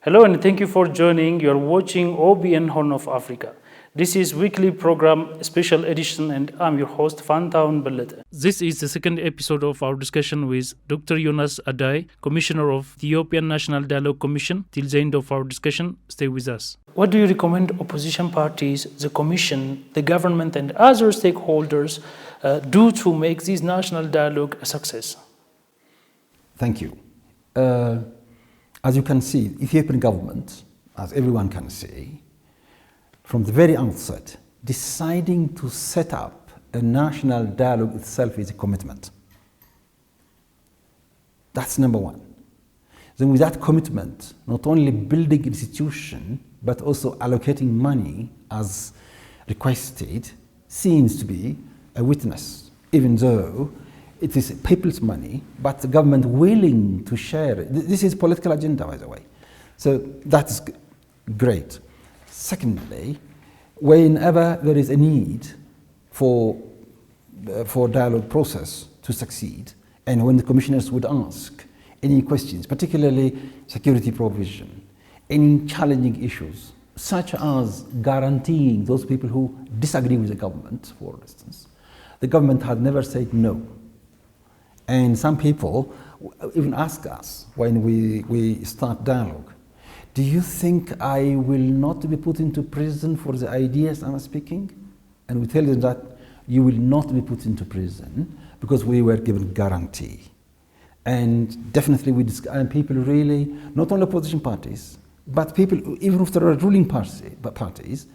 Hello and thank you for joining. You're watching OBN Horn of Africa. This is weekly program special edition and I'm your host Fantaun Bellete. This is the second episode of our discussion with Dr.Yonas Adaye, Commissioner of Ethiopian National Dialogue Commission. Till the end of our discussion, stay with us. What do you recommend opposition parties, the Commission, the government and other stakeholders do to make this national dialogue a success? Thank you. As you can see, Ethiopian government, as everyone can see, from the very outset, deciding to set up a national dialogue itself is a commitment. That's number one. Then with that commitment, not only building institution, but also allocating money as requested, seems to be a witness, even though it is people's money, but the government willing to share it. This is political agenda, by the way. So that's great. Secondly, whenever there is a need for dialogue process to succeed, and when the commissioners would ask any questions, particularly security provision, any challenging issues, such as guaranteeing those people who disagree with the government, for instance, the government had never said no. And some people even ask us when we start dialogue, do you think I will not be put into prison for the ideas I'm speaking? And we tell them that you will not be put into prison because we were given guarantee. And definitely and people really, not only opposition parties, but people, even if there are ruling parties,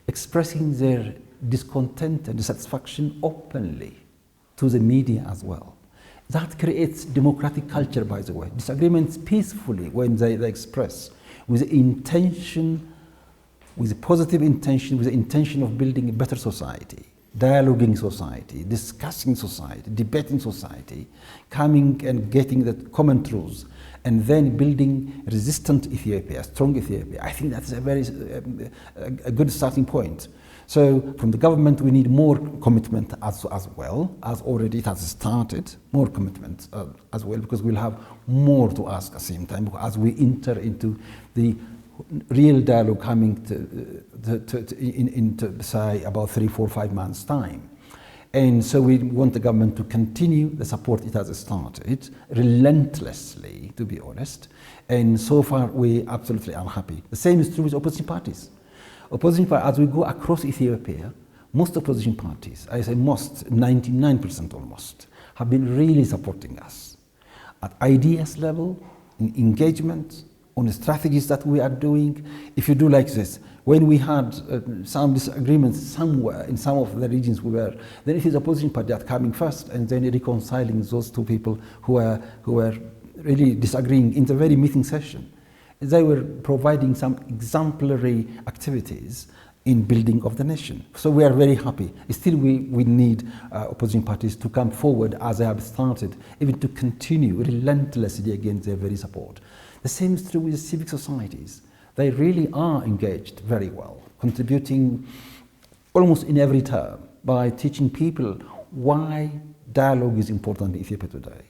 expressing their discontent and dissatisfaction openly to the media as well. That creates democratic culture, by the way. Disagreements peacefully when they express with the intention, with a positive intention, with the intention of building a better society, dialoguing society, discussing society, debating society, coming and getting the common truths, and then building resistant Ethiopia, strong Ethiopia. I think that's a very good starting point. So from the government, we need more commitment as well, as already it has started, more commitment as well, because we'll have more to ask at the same time as we enter into the real dialogue coming into say about 3, 4, 5 months' time. And so we want the government to continue the support it has started relentlessly, to be honest. And so far, we absolutely are happy. The same is true with opposition parties. As we go across Ethiopia, most opposition parties, I say most, 99% almost, have been really supporting us at ideas level, in engagement, on the strategies that we are doing. If you do like this, when we had some disagreements somewhere in some of the regions we were, then it is opposition party that coming first and then reconciling those two people who were really disagreeing in the very meeting session. They were providing some exemplary activities in building of the nation. So we are very happy. Still, we need opposition parties to come forward as they have started, even to continue relentlessly against their very support. The same is true with civic societies. They really are engaged very well, contributing almost in every term by teaching people why dialogue is important in Ethiopia today.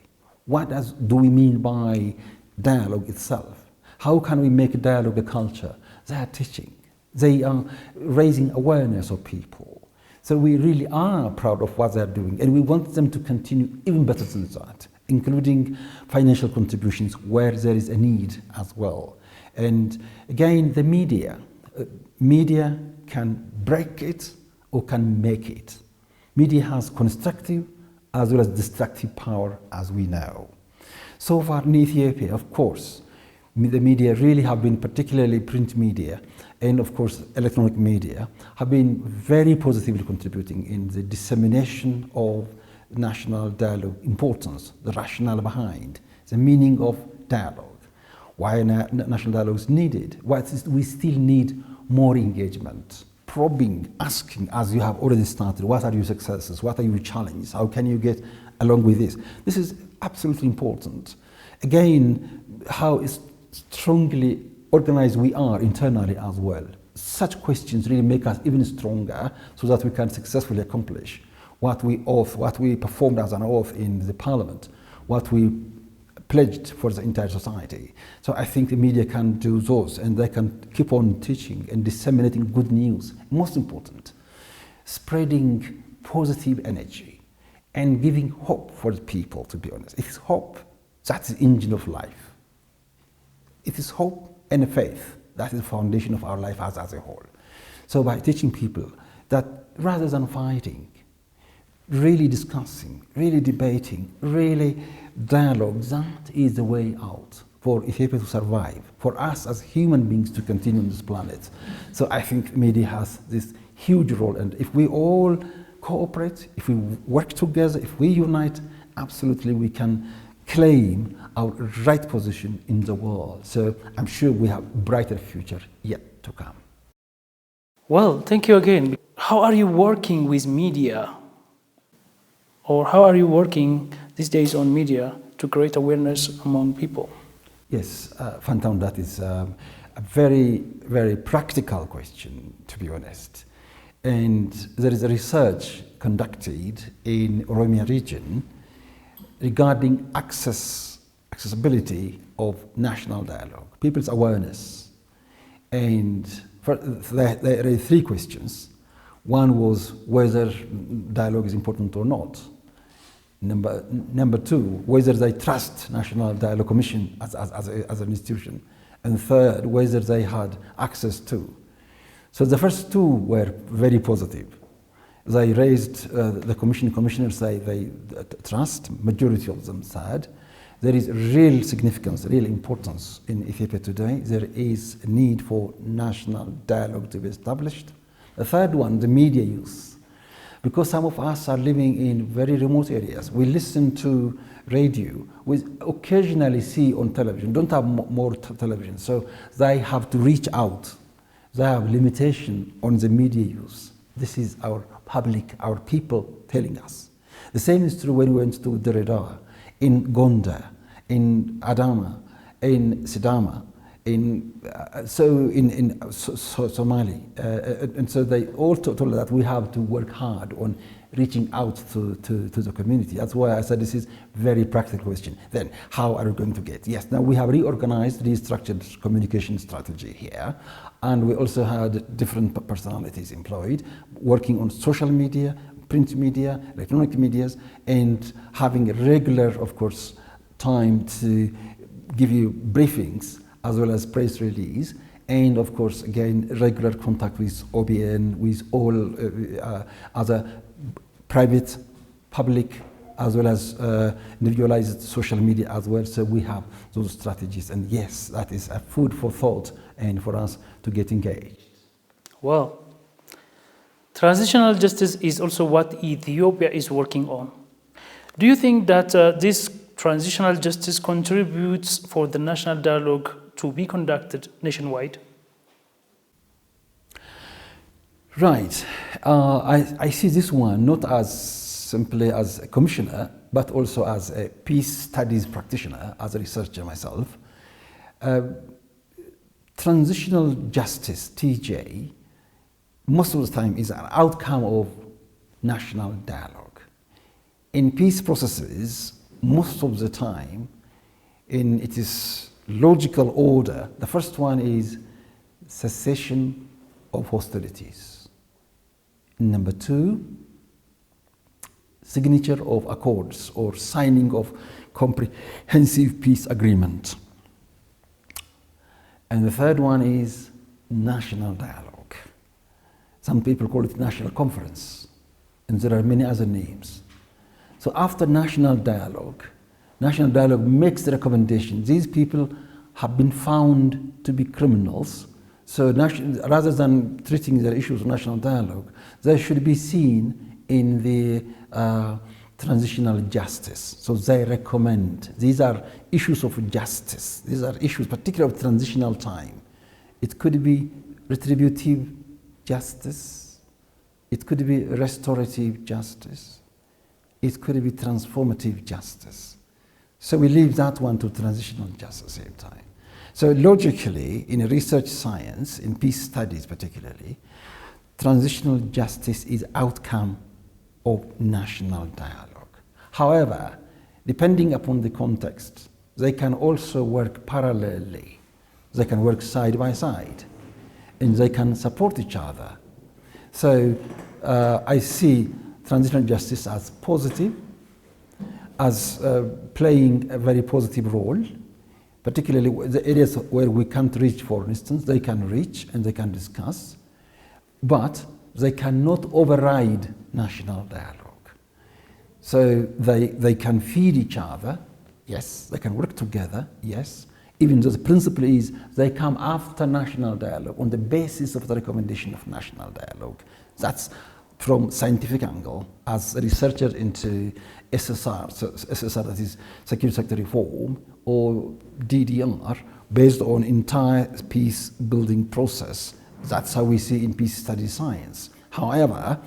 What do we mean by dialogue itself? How can we make dialogue a culture? They are teaching. They are raising awareness of people. So we really are proud of what they are doing, and we want them to continue even better than that, including financial contributions where there is a need as well. And again, the media can break it or can make it. Media has constructive as well as destructive power, as we know. So far in Ethiopia, of course, the media really have been, particularly print media and of course electronic media, have been very positively contributing in the dissemination of national dialogue importance, the rationale behind, the meaning of dialogue, why national dialogue is needed, we still need more engagement, probing, asking, as you have already started, what are your successes, what are your challenges, how can you get along with this? This is absolutely important. Again, how strongly organized we are internally as well. Such questions really make us even stronger so that we can successfully accomplish what we performed as an oath in the parliament, what we pledged for the entire society. So I think the media can do those, and they can keep on teaching and disseminating good news. Most important, spreading positive energy and giving hope for the people, to be honest. It is hope, that's the engine of life. It is hope and faith, that is the foundation of our life as a whole. So by teaching people that rather than fighting, really discussing, really debating, really dialogue, that is the way out for Ethiopia to survive, for us as human beings to continue on this planet. So I think media has this huge role, and if we all cooperate, if we work together, if we unite, absolutely we can claim our right position in the world. So I'm sure we have a brighter future yet to come. Well, thank you again. How are you working with media? Or how are you working these days on media to create awareness among people? Yes, Fantown, that is a very, very practical question, to be honest. And there is a research conducted in Oromia region regarding accessibility of national dialogue, people's awareness. And there are three questions. One was whether dialogue is important or not. Number two, whether they trust National Dialogue Commission as an institution. And third, whether they had access to. So the first two were very positive. They raised, the commissioners say they trust, majority of them said. There is real significance, real importance in Ethiopia today. There is a need for national dialogue to be established. The third one, the media use. Because some of us are living in very remote areas. We listen to radio, we occasionally see on television, don't have more television, so they have to reach out. They have limitation on the media use. This is our public, our people telling us. The same is true when we went to Derrida, in Gondar, in Adama, in Sidama, in Somali. And so they all told us that we have to work hard on reaching out to the community. That's why I said this is very practical question. Then, how are we going to get? Yes, now we have reorganized, restructured communication strategy here, and we also had different personalities employed, working on social media, print media, electronic medias, and having a regular, of course, time to give you briefings as well as press release, and of course, again, regular contact with OBN, with all other private, public, as well as individualized social media as well. So we have those strategies, and yes, that is a food for thought and for us to get engaged. Well, transitional justice is also what Ethiopia is working on. Do you think that this transitional justice contributes for the national dialogue to be conducted nationwide? Right. I see this one not as simply as a commissioner, but also as a peace studies practitioner, as a researcher myself. Transitional justice, TJ, most of the time is an outcome of national dialogue. In peace processes, most of the time, in its logical order, the first one is cessation of hostilities. Number two, signature of accords or signing of comprehensive peace agreement. And the third one is national dialogue. Some people call it national conference, and there are many other names. So after national dialogue makes the recommendation. These people have been found to be criminals. So rather than treating their issues of national dialogue, they should be seen in the transitional justice. So they recommend. These are issues of justice. These are issues, particularly of transitional time. It could be retributive justice. It could be restorative justice. It could be transformative justice. So we leave that one to transitional justice at the same time. So logically, in research science, in peace studies particularly, transitional justice is outcome of national dialogue. However, depending upon the context, they can also work parallelly. They can work side by side, and they can support each other. So I see transitional justice as positive, as playing a very positive role, particularly the areas where we can't reach, for instance, they can reach and they can discuss, but they cannot override national dialogue. So they can feed each other, yes, they can work together, yes, even though the principle is they come after national dialogue on the basis of the recommendation of national dialogue. That's from scientific angle, as a researcher into SSR, so SSR, that is security sector reform, or DDR, based on entire peace building process. That's how we see in peace study science. However,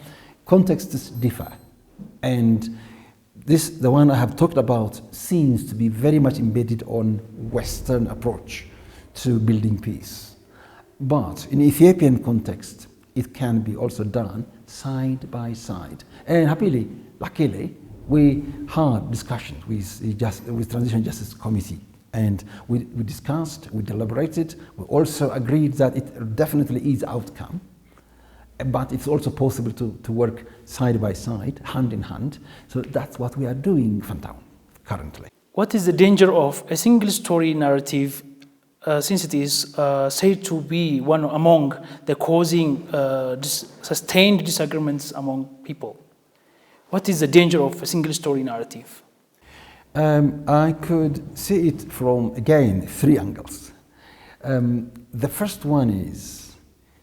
contexts differ, and the one I have talked about seems to be very much embedded on Western approach to building peace. But in Ethiopian context, it can be also done side by side. And happily, luckily, we had discussions with Transitional Justice Committee, and we discussed, we deliberated, we also agreed that it definitely is outcome, but it's also possible to work side by side, hand in hand. So that's what we are doing, Fantown, currently. What is the danger of a single story narrative, since it is said to be one among the causing sustained disagreements among people? What is the danger of a single story narrative? I could see it from, again, three angles. The first one is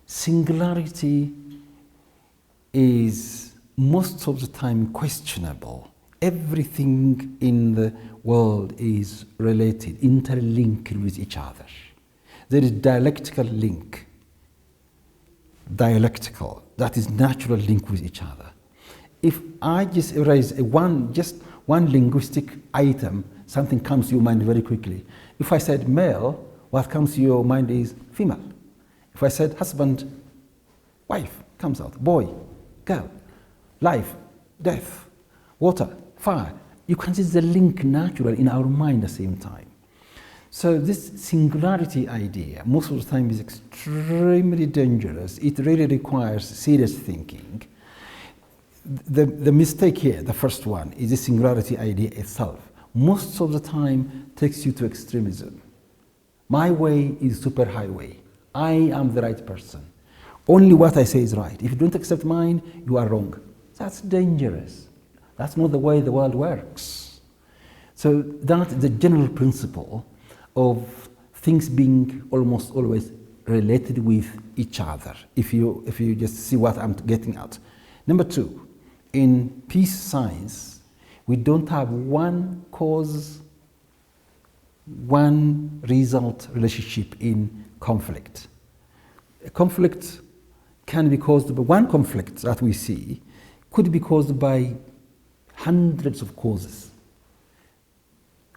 singularity is most of the time questionable. Everything in the world is related, interlinked with each other. There is dialectical link, that is natural link with each other. If I just erase just one linguistic item, something comes to your mind very quickly. If I said male, what comes to your mind is female. If I said husband, wife comes out, boy, girl, life, death, water, fire. You can see the link natural in our mind at the same time. So this singularity idea, most of the time, is extremely dangerous. It really requires serious thinking. The mistake here, the first one, is the singularity idea itself. Most of the time takes you to extremism. My way is superhighway. I am the right person. Only what I say is right. If you don't accept mine, you are wrong. That's dangerous. That's not the way the world works. So that's the general principle of things being almost always related with each other, if you just see what I'm getting at. Number two, in peace science, we don't have one cause, one result relationship in conflict. A conflict can be caused by one conflict that we see, could be caused by hundreds of causes.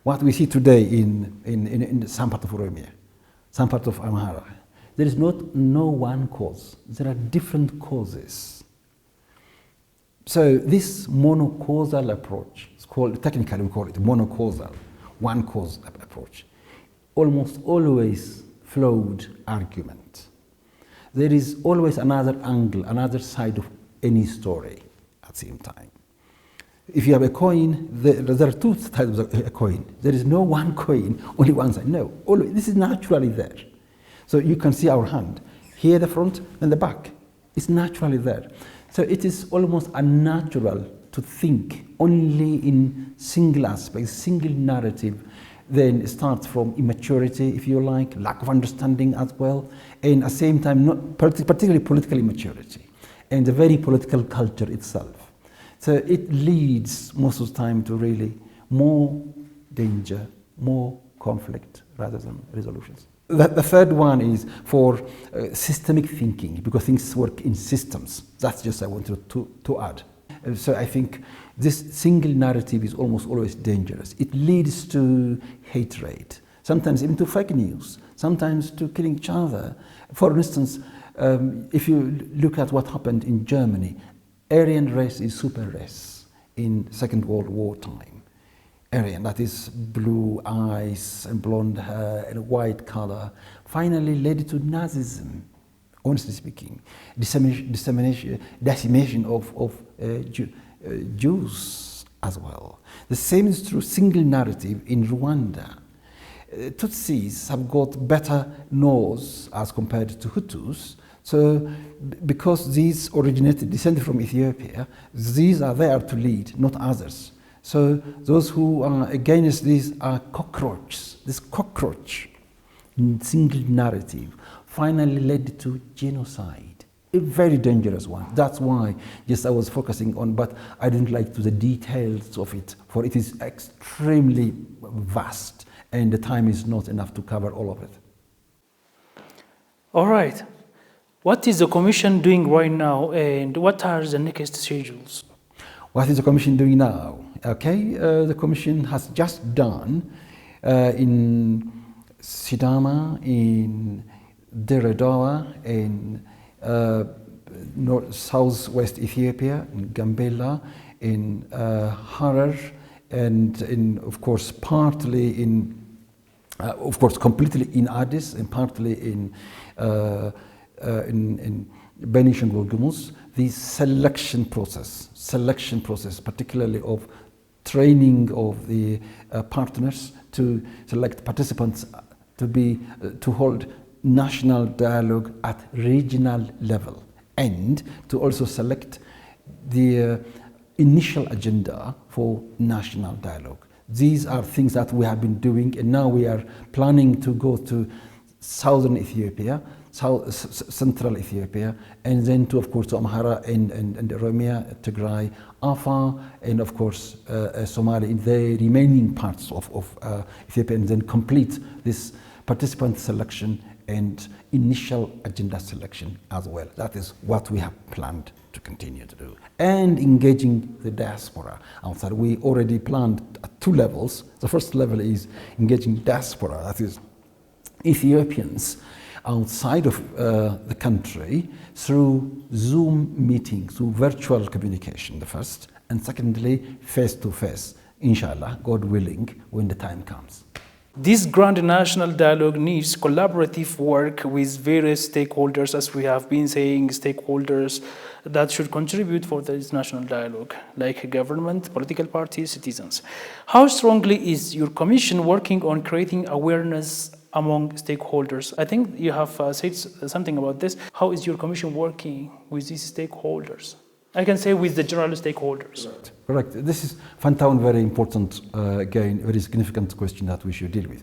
What we see today in some part of Oromia, some part of Amhara, there is no one cause. There are different causes. So this monocausal approach, technically we call it monocausal, one cause approach, almost always flawed argument. There is always another angle, another side of any story at the same time. If you have a coin, there are two sides of a coin. There is no one coin, only one side. No, this is naturally there. So you can see our hand. Here the front and the back. It's naturally there. So it is almost unnatural to think only in single aspects, single narrative. Then it starts from immaturity, if you like, lack of understanding as well, and at the same time, not particularly political immaturity, and the very political culture itself. So it leads most of the time to really more danger, more conflict rather than resolutions. The third one is for systemic thinking, because things work in systems. That's just I wanted to add. So I think this single narrative is almost always dangerous. It leads to hatred, sometimes even to fake news, sometimes to killing each other. For instance, if you look at what happened in Germany, Aryan race is super race in Second World War time. Aryan, that is blue eyes and blonde hair and white color, finally led to Nazism, honestly speaking, decimation of Jews as well. The same is true, single narrative in Rwanda. Tutsis have got better nose as compared to Hutus. So, because these descended from Ethiopia, these are there to lead, not others. So, those who are against these are cockroaches. This cockroach single narrative finally led to genocide, a very dangerous one. That's why, yes, I was focusing on, but I didn't like to the details of it, for it is extremely vast, and the time is not enough to cover all of it. All right. What is the Commission doing right now, and what are the next schedules? What is the Commission doing now? Okay, the Commission has just done in Sidama, in Dire Dawa, in southwest Ethiopia, in Gambela, in Harar, and in, of course, partly in, of course, completely in Addis, and partly in Benishangul Gumuz. The selection process, particularly of training of the partners to select participants to hold national dialogue at regional level, and to also select the initial agenda for national dialogue. These are things that we have been doing, and now we are planning to go to southern Ethiopia, central Ethiopia, and then to, of course, to Amhara and Oromia, Tigray, Afar, and of course Somalia in the remaining parts of Ethiopia, and then complete this participant selection and initial agenda selection as well. That is what we have planned to continue to do. And engaging the diaspora outside. We already planned at two levels. The first level is engaging diaspora, that is Ethiopians outside of the country, through Zoom meetings, through virtual communication, the first, and secondly, face-to-face, inshallah, God willing, when the time comes. This grand national dialogue needs collaborative work with various stakeholders, as we have been saying, stakeholders that should contribute for this national dialogue, like government, political parties, citizens. How strongly is your commission working on creating awareness among stakeholders? I think you have said something about this. How is your commission working with these stakeholders? I can say with the general stakeholders. Correct. This is, Fantaun, very important, again, very significant question that we should deal with.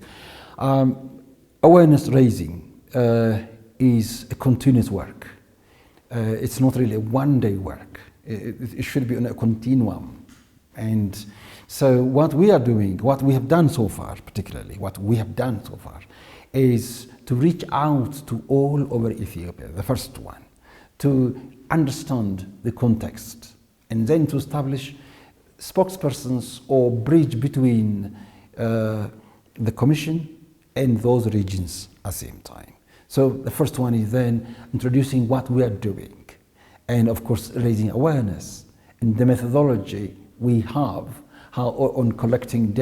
Awareness raising is a continuous work. It's not really a one-day work. It should be on a continuum. And so what we are doing, what we have done so far, particularly, what we have done so far, is to reach out to all over Ethiopia, the first one, to understand the context, and then to establish spokespersons or bridge between the Commission and those regions at the same time. So the first one is then introducing what we are doing, and of course raising awareness and the methodology we have on collecting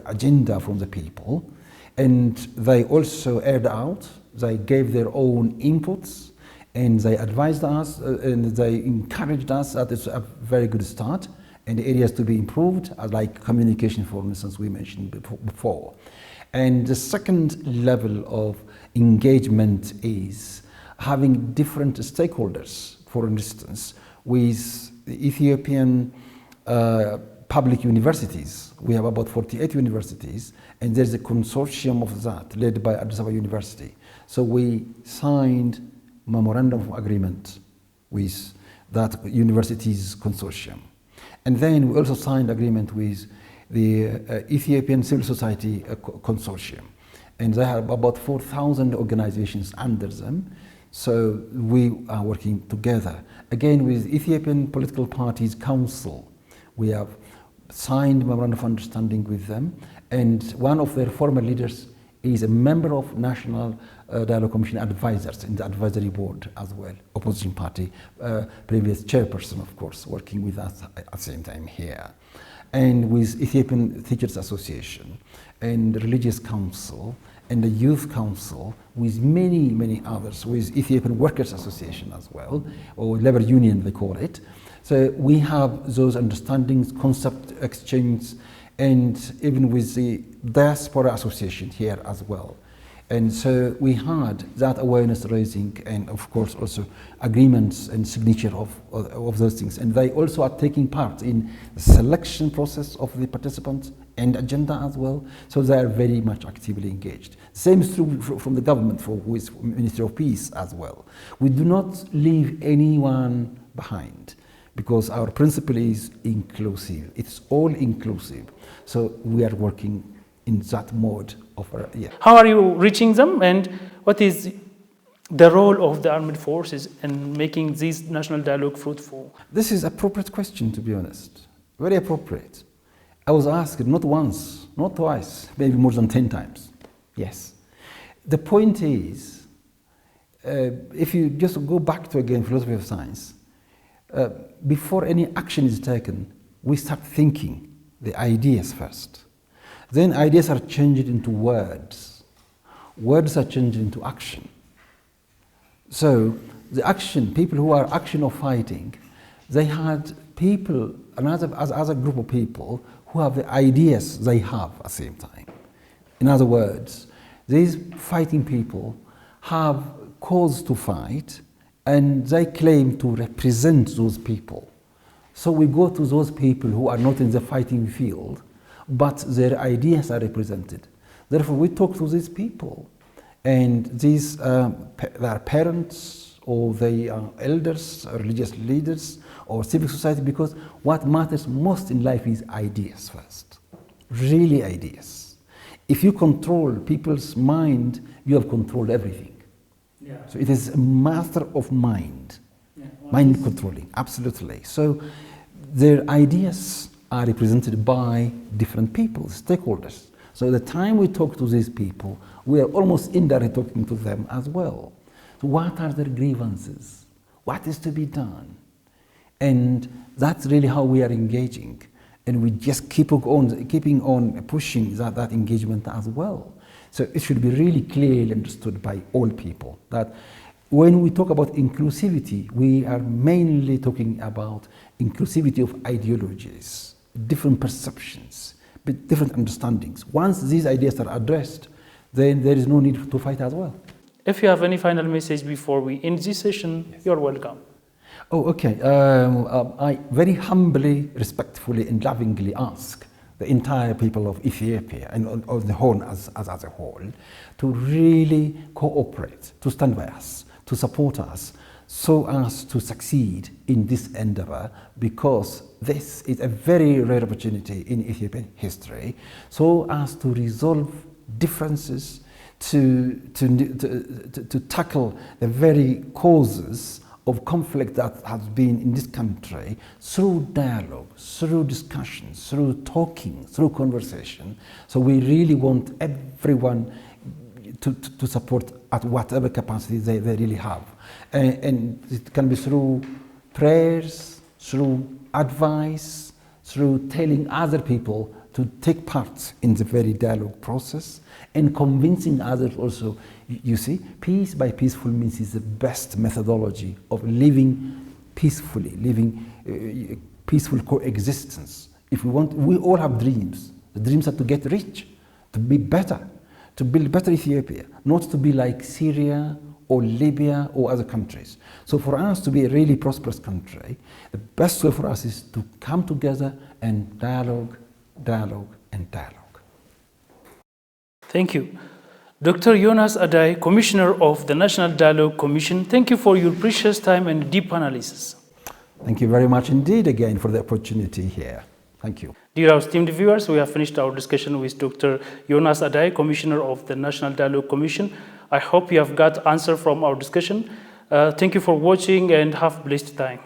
agenda from the people. And they also aired out, they gave their own inputs, and they advised us and they encouraged us that it's a very good start, and areas to be improved, like communication, for instance, we mentioned before. And the second level of engagement is having different stakeholders, for instance, with the Ethiopian public universities. We have about 48 universities, and there's a consortium of that led by Addis Ababa University. So we signed memorandum of agreement with that university's consortium. And then we also signed agreement with the Ethiopian Civil Society Consortium. And they have about 4,000 organizations under them. So we are working together. Again, with Ethiopian Political Parties Council, we have signed memorandum of understanding with them. And one of their former leaders is a member of National Dialogue Commission advisors in the advisory board as well, opposition party, previous chairperson, of course, working with us at the same time here. and with Ethiopian Teachers Association and Religious Council and the Youth Council, with many others, with Ethiopian Workers Association as well, or Labor Union they call it. So we have those understandings, concept exchange, and even with the Diaspora Association here as well. And so we had that awareness raising and of course also agreements and signature of those things. And they also are taking part in the selection process of the participants and agenda as well. So they are very much actively engaged. Same is true from the government with Ministry of Peace as well. We do not leave anyone behind because our principle is inclusive. It's all inclusive. So we are working in that mode of, yeah. How are you reaching them, and what is the role of the armed forces in making this national dialogue fruitful? This is an appropriate question, to be honest. Very appropriate. I was asked not once, not twice, maybe more than 10 times. Yes. The point is, if you just go back to, again, philosophy of science, before any action is taken, we start thinking the ideas first. Then ideas are changed into words. Words are changed into action. So the action, people who are action of fighting, they had people, another group of people who have the ideas they have at the same time. In other words, these fighting people have cause to fight and they claim to represent those people. So we go to those people who are not in the fighting field, but their ideas are represented. Therefore, we talk to these people, and these they are parents, or they are elders, or religious leaders, or civil society, because what matters most in life is ideas first, really ideas. If you control people's mind, you have controlled everything. Yeah. So it is a matter of mind, mind controlling, absolutely. So their ideas are represented by different people, stakeholders. So the time we talk to these people, we are almost indirectly talking to them as well. So what are their grievances? What is to be done? And that's really how we are engaging. And we just keeping on pushing that engagement as well. So it should be really clearly understood by all people that when we talk about inclusivity, we are mainly talking about inclusivity of ideologies, different perceptions, but different understandings. Once these ideas are addressed, then there is no need to fight as well. If you have any final message before we end this session, yes. You're welcome. Oh, okay. I very humbly, respectfully, and lovingly ask the entire people of Ethiopia and of the whole as a whole to really cooperate, to stand by us, to support us, so as to succeed in this endeavor, because this is a very rare opportunity in Ethiopian history, so as to resolve differences, to tackle the very causes of conflict that has been in this country through dialogue, through discussions, through talking, through conversation. So we really want everyone to support at whatever capacity they really have. And it can be through prayers, through advice, through telling other people to take part in the very dialogue process, and convincing others also. You see, peace by peaceful means is the best methodology of living peacefully, living peaceful coexistence. If we want, we all have dreams. The dreams are to get rich, to be better, to build better Ethiopia, not to be like Syria or Libya or other countries. So for us to be a really prosperous country, the best way for us is to come together and dialogue, dialogue, and dialogue. Thank you. Dr.Yonas Adaye, Commissioner of the National Dialogue Commission, thank you for your precious time and deep analysis. Thank you very much indeed again for the opportunity here. Thank you. Dear esteemed viewers, we have finished our discussion with Dr. Yonas Adaye, Commissioner of the National Dialogue Commission. I hope you have got answer from our discussion. Thank you for watching and have a blessed time.